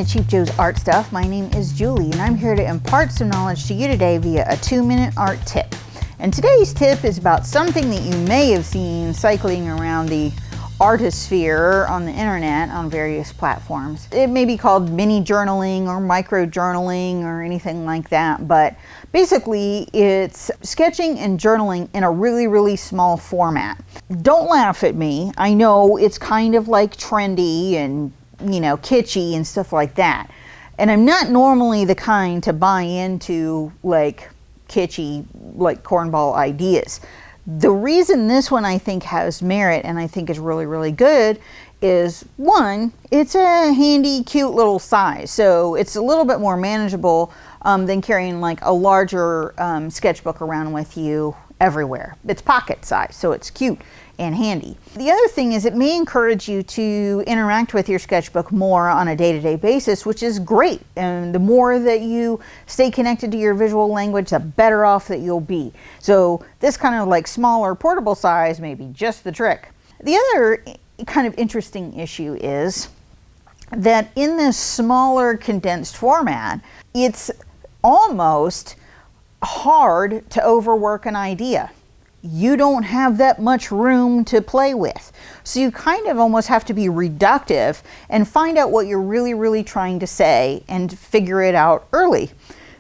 to Cheap Joe's Art Stuff. My name is Julie and I'm here to impart some knowledge to you today via a 2-minute art tip. And today's tip is about something that you may have seen cycling around the artisphere on the internet on various platforms. It may be called mini journaling or micro journaling or anything like that, but basically it's sketching and journaling in a really small format. Don't laugh at me. I know it's kind of like trendy and kitschy and stuff like that. And I'm not normally the kind to buy into like kitschy, like cornball ideas. The reason this one I think has merit and I think is really good is, one, it's a handy, cute little size. So it's a little bit more manageable than carrying like a larger sketchbook around with you everywhere. It's pocket size, so it's cute and handy. The other thing is it may encourage you to interact with your sketchbook more on a day-to-day basis, which is great. And the more that you stay connected to your visual language, the better off that you'll be. So this kind of like smaller portable size may be just the trick. The other kind of interesting issue is that in this smaller condensed format, it's almost hard to overwork an idea. You don't have that much room to play with. So you kind of almost have to be reductive and find out what you're really trying to say and figure it out early.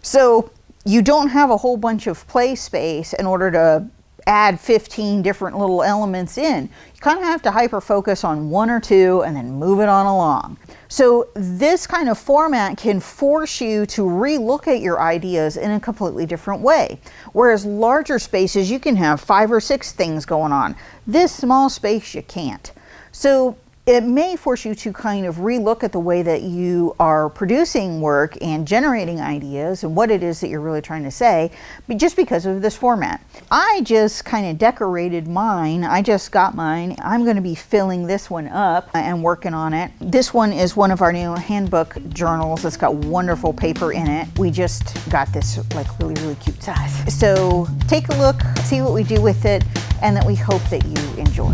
So you don't have a whole bunch of play space in order to add 15 different little elements in. You kind of have to hyper focus on one or two and then move it on along. So this kind of format can force you to relook at your ideas in a completely different way. Whereas larger spaces, you can have 5 or 6 things going on. This small space, you can't. So it may force you to kind of relook at the way that you are producing work and generating ideas and what it is that you're really trying to say, but just because of this format. I just kind of decorated mine. I just got mine. I'm going to be filling this one up and working on it. This one is one of our new handbook journals. It's got wonderful paper in it. We just got this like really cute size. So take a look, see what we do with it, and that we hope that you enjoy.